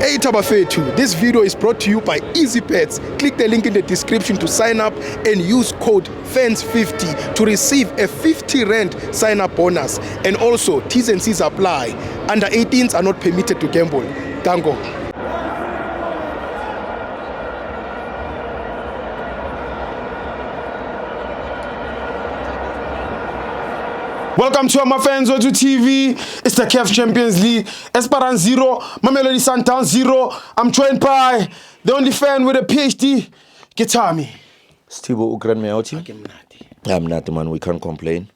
Hey Tabafetu, this video is brought to you by EASYBET. Click the link in the description to sign up and use code FANS50 to receive a 50 Rand sign up bonus. And also, T&Cs apply. Under 18s are not permitted to gamble. Tango. Welcome to FANS Wethu TV. It's the CAF Champions League. Esperance 0, Mamelodi Sundowns 0. I'm joined by the only fan with a PhD, Gitami. Stibo Ukran Meoti. I'm not, man. We can't complain.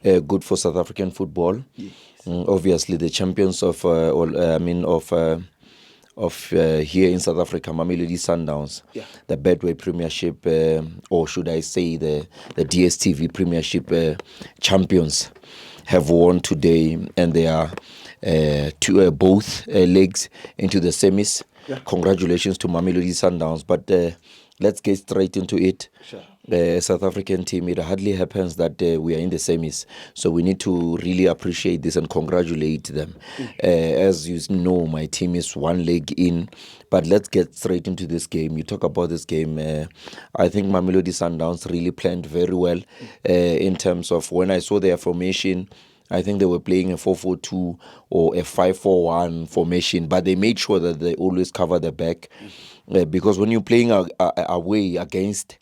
Good for South African football. Yes. Obviously, the champions of here in South Africa, Mamelodi Sundowns, the Betway Premiership, or should I say the DStv Premiership champions, have won today, and they are both legs into the semis. Congratulations to Mamelodi Sundowns, but let's get straight into it. Sure. South African team, it hardly happens that we are in the semis, so we need to really appreciate this and congratulate them. As you know, my team is one leg in, but let's get straight into this game. You talk about this game, I think Mamelodi Sundowns really planned very well in terms of when I saw their formation. I think they were playing a 4-4-2 or a 5-4-1 formation, but they made sure that they always cover the back. Because when you're playing away against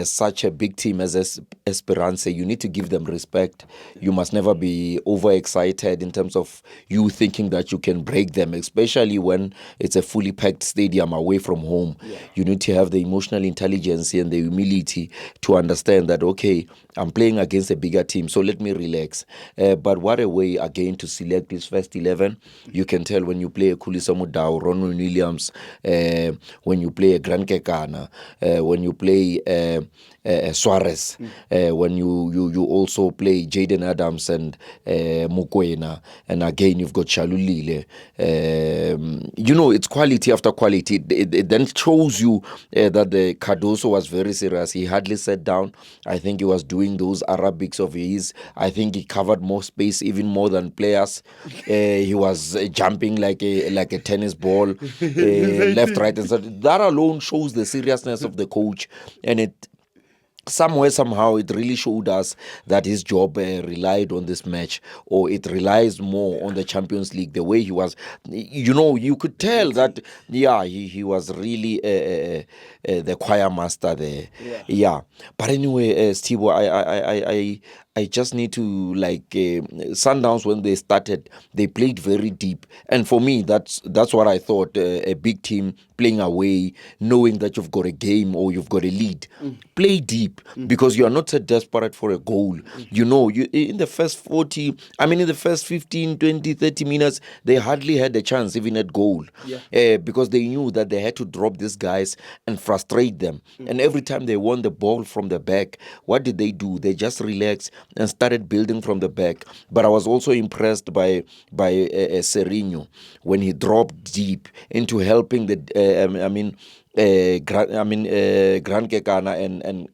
such a big team as Esperance, you need to give them respect. You must never be overexcited in terms of you thinking that you can break them, especially when it's a fully packed stadium away from home. You need to have the emotional intelligence and the humility to understand that, okay, I'm playing against a bigger team, so let me relax. But what a way, again, to select this first 11. You can tell when you play a Khuliso Mudau, Ronwen Williams, when you play a Grand Kekana, when you play Suarez, when you also play Jaden Adams and Mokoena, and again you've got Chalulile. It's quality after quality. It then shows you that the Cardoso was very serious. He hardly sat down. I think he was doing those Arabics of his. I think he covered more space, even more than players. He was jumping like a tennis ball, left, right, and center. That alone shows the seriousness of the coach, and it somehow it really showed us that his job relied on this match, or it relies more on the Champions League. The way he was, you could tell that he was really the choir master there. But anyway, Steve, I just need to Sundowns, when they started, they played very deep, and for me that's what I thought. A big team playing away, knowing that you've got a game or you've got a lead, play deep, because you are not so desperate for a goal. You in the first 15, 20, 30 minutes, they hardly had a chance even at goal, because they knew that they had to drop these guys and frustrate them. And every time they won the ball from the back, what did they do? They just relaxed and started building from the back. But I was also impressed by Serino when he dropped deep into helping Grand Kekana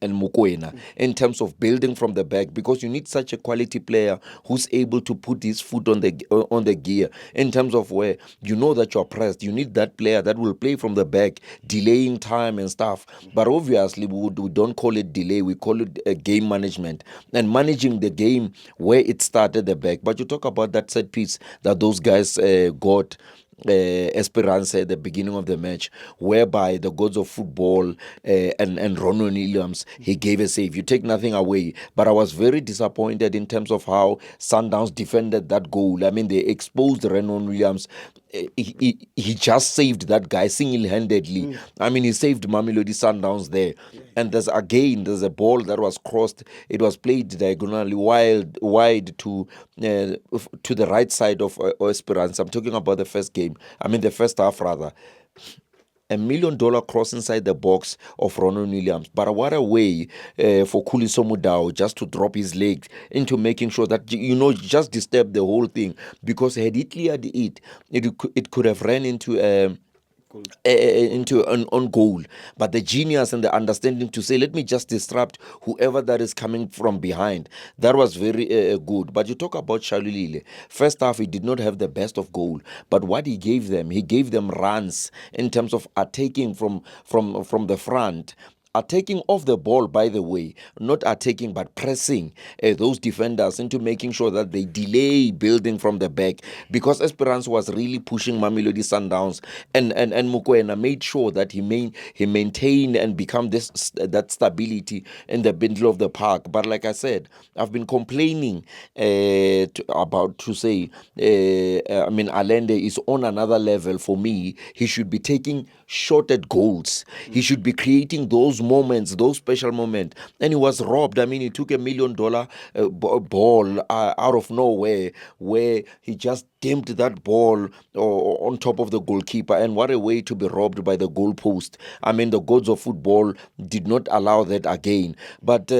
and Mokoena in terms of building from the back, because you need such a quality player who's able to put his foot on the gear in terms of where you know that you're pressed. You need that player that will play from the back, delaying time and stuff. But obviously we don't call it delay, we call it game management, and managing the game where it started the back. But you talk about that set piece that those guys got Esperance at the beginning of the match, whereby the gods of football and Ronwen Williams, he gave a save. You take nothing away, but I was very disappointed in terms of how Sundowns defended that goal. I mean, they exposed Ronwen Williams. He just saved that guy single-handedly. I mean, he saved Mamelodi Sundowns there. And there's a ball that was crossed. It was played diagonally wide to the right side of Esperance. I'm talking about the first game. The first half rather. $1 million cross inside the box of Ronwen Williams. But what a way for Khuliso Mudau just to drop his leg into making sure that, just disturb the whole thing. Because had he cleared it could have ran into into an on goal, but the genius and the understanding to say, let me just disrupt whoever that is coming from behind. That was very good. But you talk about Shalulile. First half, he did not have the best of goal, but what he gave them runs in terms of attacking from the front. Attacking off the ball, by the way, not attacking but pressing those defenders into making sure that they delay building from the back, because Esperance was really pushing Mamelodi Sundowns, and Mokoena made sure that he maintained and become that stability in the middle of the park. But like I said, I've been complaining Allende is on another level for me. He should be taking shot at goals. He should be creating those moments, those special moments. And he was robbed. I mean, he took $1 million ball out of nowhere, where he just dimped that ball on top of the goalkeeper. And what a way to be robbed by the goalpost. I mean, the gods of football did not allow that again. But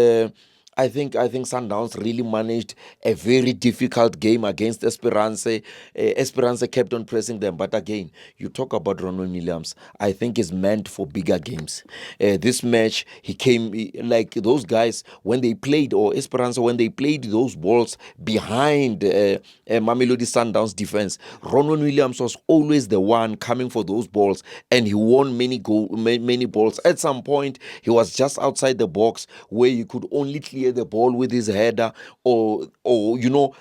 I think Sundowns really managed a very difficult game against Esperance. Esperance kept on pressing them, but again, you talk about Ronwen Williams. I think is meant for bigger games. This match, he came like those guys when they played, or Esperance when they played those balls behind Mamelodi Sundowns defense. Ronwen Williams was always the one coming for those balls, and he won many balls. At some point, he was just outside the box where he could only clear the ball with his header or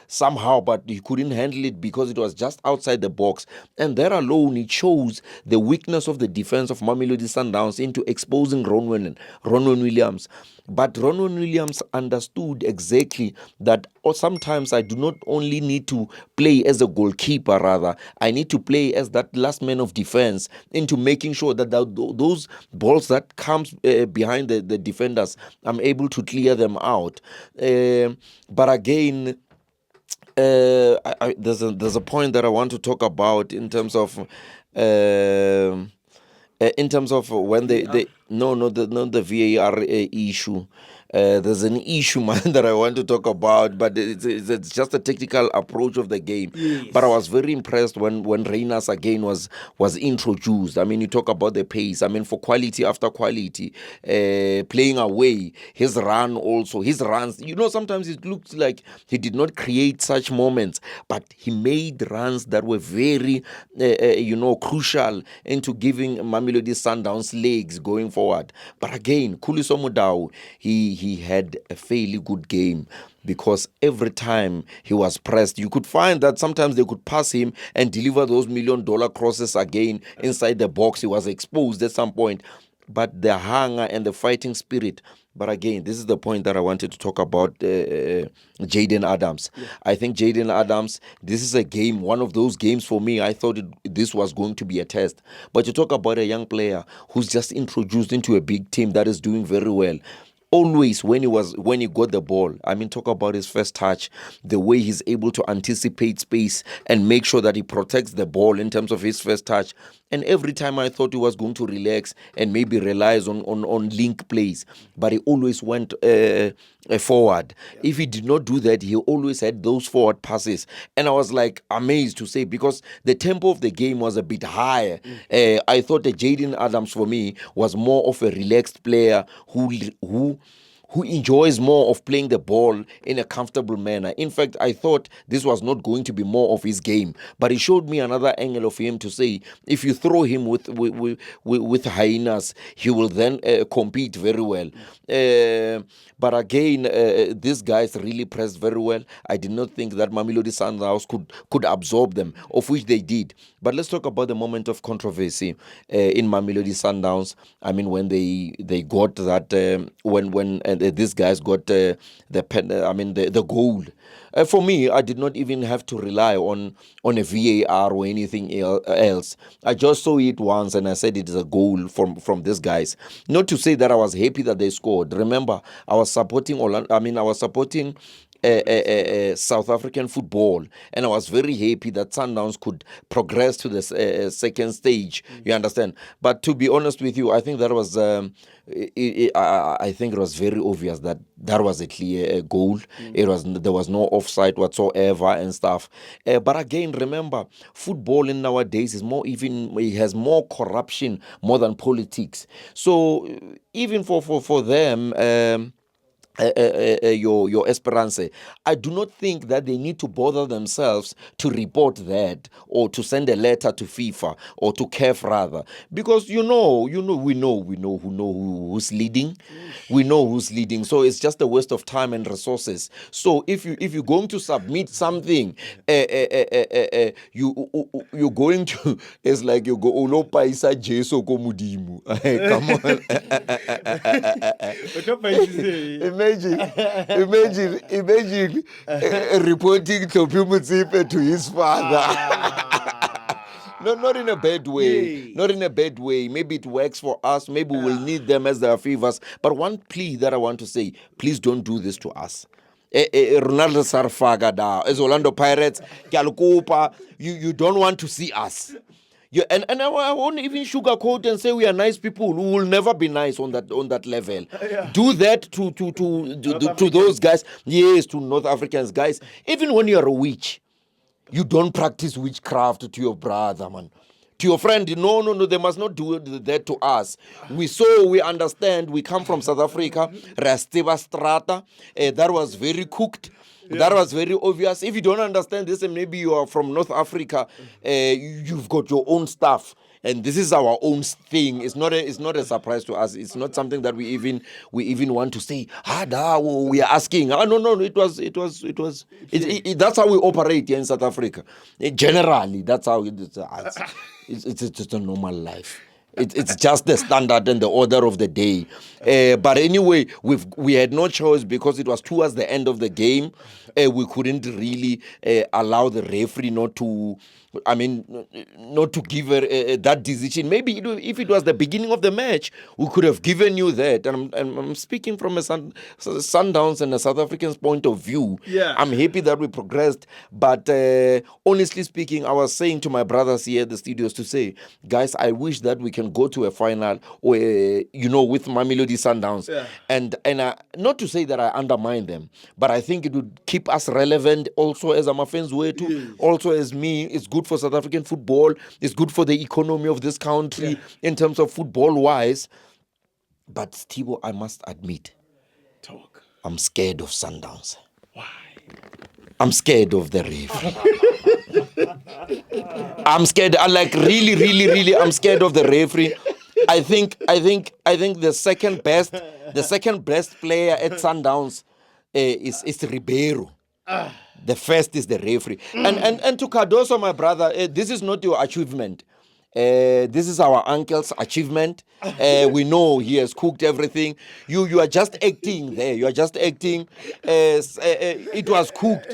somehow, but he couldn't handle it because it was just outside the box. And that alone, it shows the weakness of the defense of Mamelodi Sundowns into exposing Ronwen Williams. But Ronwen Williams understood exactly that, or sometimes I do not only need to play as a goalkeeper, rather I need to play as that last man of defense, into making sure that those balls that comes behind the defenders, I'm able to clear them out. But again, there's a point that I want to talk about in terms of when they the VAR issue. There's an issue, man, that I want to talk about, but it's just a technical approach of the game. Yes. But I was very impressed when Reynas again was introduced. I mean, you talk about the pace. I mean, for quality after quality, playing away, his runs, sometimes it looks like he did not create such moments, but he made runs that were very, crucial into giving Mamelodi Sundowns legs going forward. But again, Khuliso Mudau, he had a fairly good game, because every time he was pressed, you could find that sometimes they could pass him and deliver those $1 million crosses again inside the box. He was exposed at some point. But the hunger and the fighting spirit. But again, this is the point that I wanted to talk about Jaden Adams. Yeah. I think Jaden Adams, this is a game, one of those games for me, I thought this was going to be a test. But you talk about a young player who's just introduced into a big team that is doing very well. Always when he got the ball, I mean, talk about his first touch, the way he's able to anticipate space and make sure that he protects the ball in terms of his first touch. And every time I thought he was going to relax and maybe relies on link plays, but he always went forward. Yeah. If he did not do that, he always had those forward passes. And I was like amazed to say, because the tempo of the game was a bit higher. I thought that Jaden Adams, for me, was more of a relaxed player who enjoys more of playing the ball in a comfortable manner. In fact, I thought this was not going to be more of his game, but he showed me another angle of him to say, if you throw him with hyenas, he will then compete very well. But again, these guys really pressed very well. I did not think that Mamelodi Sundowns could absorb them, of which they did. But let's talk about the moment of controversy in Mamelodi Sundowns. I mean, when they got that, when these guys got the goal. For me, I did not even have to rely on a VAR or anything else. I just saw it once and I said it is a goal from these guys. Not to say that I was happy that they scored. Remember, I was supporting South African football, and I was very happy that Sundowns could progress to the second stage. You understand? But to be honest with you, I think that was I think it was very obvious that was a clear goal. There was no offside whatsoever and stuff. But again, remember, football in nowadays is it has more corruption more than politics. So even for them. Your Esperance, I do not think that they need to bother themselves to report that or to send a letter to FIFA or to CAF rather, because we know who's leading. We know who's leading, so it's just a waste of time and resources. So if you're going to submit something, you're going to, it's like you go Olo Paisa Jesu ko Mudimu. Come on. Imagine reporting to Mutsipe to his father. No, not in a bad way. Not in a bad way. Maybe it works for us. Maybe we'll need them as their favors. But one plea that I want to say, please don't do this to us. Ronaldo Sarfaga da, as Orlando Pirates, Kalkupa, you don't want to see us. And I won't even sugarcoat and say we are nice people who will never be nice on that level. Do that to those guys. Yes, to North Africans guys. Even when you are a witch, you don't practice witchcraft to your brother, man. To your friend, no, they must not do that to us. We understand. We come from South Africa. Rastiva Strata. That was very cooked. That was very obvious. If you don't understand this, and maybe you are from North Africa, you've got your own stuff, and this is our own thing. It's not a surprise to us. It's not something that we even want to say. We are asking. No. It was. That's how we operate here in South Africa. Generally, that's how it's just a normal life. It's just the standard and the order of the day. But anyway, we had no choice because it was towards the end of the game. We couldn't really allow the referee not to give that decision. Maybe if it was the beginning of the match, we could have given you that. And I'm speaking from a Sundowns and a South African's point of view. Yeah. I'm happy that we progressed. But honestly speaking, I was saying to my brothers here at the studios to say, guys, I wish that we can go to a final with Mamelodi Sundowns. Yeah. And not to say that I undermine them, but I think it would keep us relevant also as FANS Wethu, yes. Also as me. It's good for South African football. It's good for the economy of this country in terms of football-wise. But Thibo, I must admit, I'm scared of Sundowns. Why? I'm scared of the referee. I'm scared. Really, I'm scared of the referee. I think the second best player at Sundowns is Ribeiro. The first is the referee. And to Cardoso, my brother, this is not your achievement. This is our uncle's achievement. We know he has cooked everything. You are just acting there. You are just acting. It was cooked.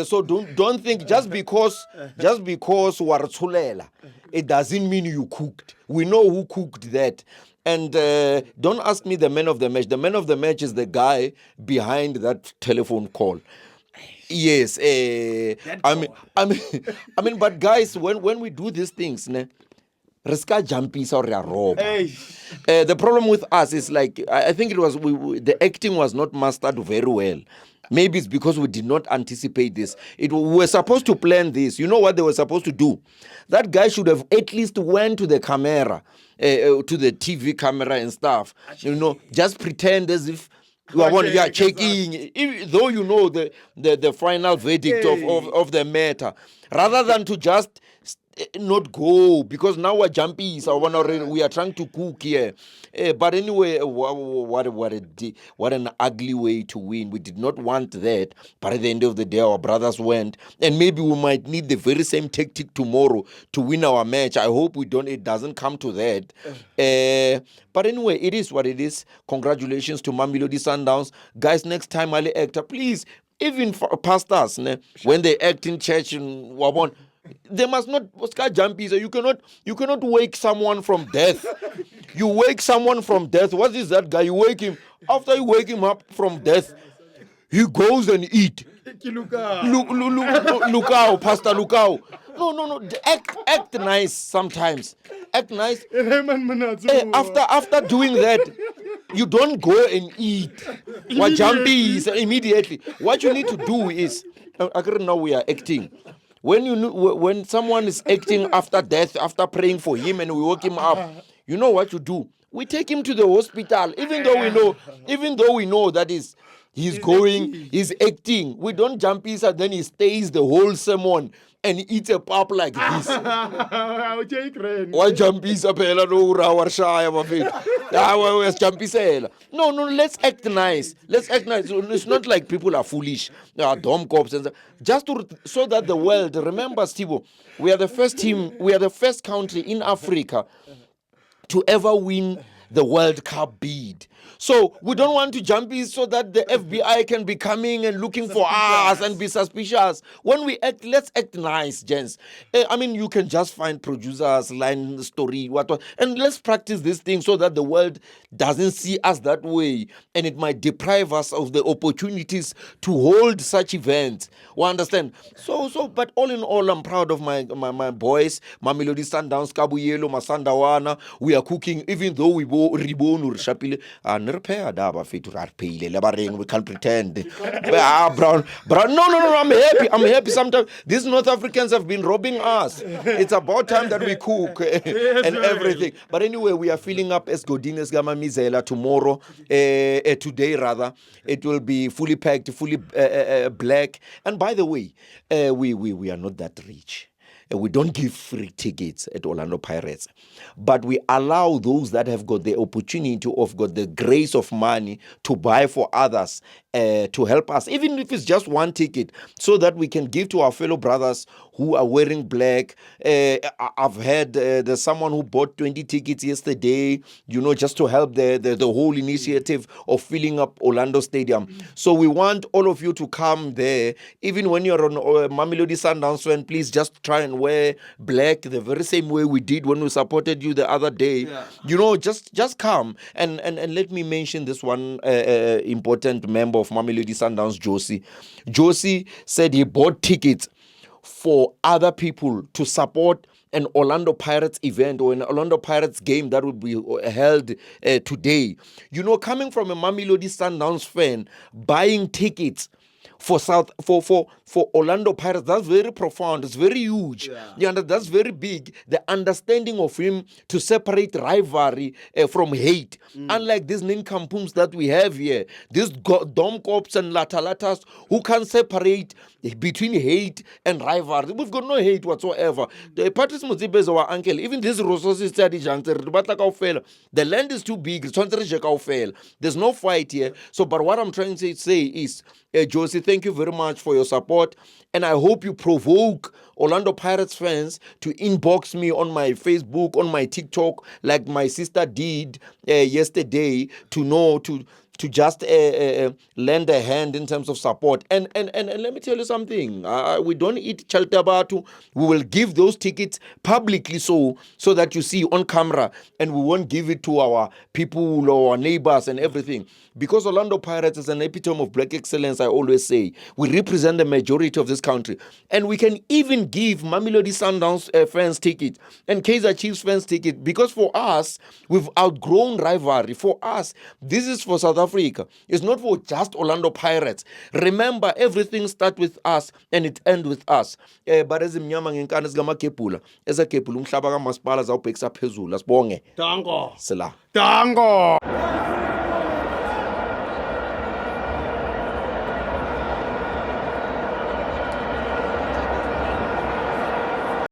So don't think just because Wartsulela, it doesn't mean you cooked. We know who cooked that. And don't ask me the man of the match. The man of the match is the guy behind that telephone call. Yes, but guys, when we do these things, riska jumpies or rob. The problem with us is like I think it was the acting was not mastered very well. Maybe it's because we did not anticipate this. We were supposed to plan this. You know what they were supposed to do? That guy should have at least went to the camera, to the TV camera and stuff. Just pretend as if you are checking, though you know the final verdict of the matter, rather than to just not go, because now we're jumpy, so we are trying to cook here. But anyway, what an ugly way to win. We did not want that, but at the end of the day, our brothers went, and maybe we might need the very same tactic tomorrow to win our match. I hope it doesn't come to that. But anyway, it is what it is. Congratulations to Mamelodi Sundowns. Guys, next time, Ali Actor, please, even for pastors, when they act in church in Wabon, they must not jumpy. So you cannot wake someone from death. You wake someone from death. What is that guy? You wake him after you wake him up from death. he goes and eat. Lukao, Pastor Lukao. No. Act nice sometimes. Act nice. After doing that, you don't go and eat. Wajambi immediately. What you need to do is, now we are acting. When someone is acting after death, after praying for him and we woke him up, you know what you do? We take him to the hospital, even though we know that he's acting. We don't jump inside, then he stays the whole sermon and eats a pap like this. Why jump inside? No, let's act nice. It's not like people are foolish, dumb cops, and just so that the world remembers, Tibo, we are the first team, we are the first country in Africa to ever win the World Cup bid. So we don't want to jump in so that the FBI can be coming and looking for us and be suspicious. When we act, let's act nice, gents. I mean, you can just find producers, line story, what, and let's practice this thing so that the world doesn't see us that way, and it might deprive us of the opportunities to hold such events. We understand? So, but all in all, I'm proud of my boys, Mamelodi Sundowns, Kabuyelo, Masandawana. We are cooking, even though we ribon or shapile. We can't pretend. Brown. No, I'm happy. Sometimes these North Africans have been robbing us. It's about time that we cook and everything. But anyway, we are filling up as Godinez Gama Mizela tomorrow. Today rather, it will be fully packed, fully black. And by the way, we are not that rich. We don't give free tickets at Orlando Pirates, but we allow those that have got the opportunity of got the grace of money to buy for others to help us, even if it's just one ticket, so that we can give to our fellow brothers who are wearing black. I've heard there's someone who bought 20 tickets yesterday, just to help the whole initiative of filling up Orlando Stadium. So we want all of you to come there. Even when you're on Mamelodi Sundowns fan, please just try and wear black the very same way we did when we supported you the other day. Just come and let me mention this one important member of Mamelodi Sundowns, Josie said he bought tickets for other people to support an Orlando Pirates event or an Orlando Pirates game that will be held today. Coming from a Mamelodi Sundowns fan, buying tickets for Orlando Pirates, that's very profound. It's very huge. That's very big. The understanding of him to separate rivalry from hate. Unlike these nincompoops that we have here, these dumb cops and latalatas who can separate between hate and rivalry. We've got no hate whatsoever. The Patrice Motsepe is our uncle. Even this resources study, the land is too big. There's no fight here. So, but what I'm trying to say is, Josie, thank you very much for your support, and I hope you provoke Orlando Pirates fans to inbox me on my Facebook, on my TikTok, like my sister did yesterday, to just lend a hand in terms of support. And let me tell you something. We don't eat chaltabatu. We will give those tickets publicly so that you see on camera, and we won't give it to our people or our neighbors and everything. Because Orlando Pirates is an epitome of black excellence, I always say. We represent the majority of this country. And we can even give Mamelodi Sundowns fans tickets and Kaizer Chiefs fans tickets, because for us, we've outgrown rivalry. For us, this is for South Africa. It's not for just Orlando Pirates. Remember, everything starts with us and it ends with us. But as mnyama ngenkani sigamakepula, ezakepula umhlaba kamasipala zawubhekisa phezulu asibonge. Dango. Sela. Dango.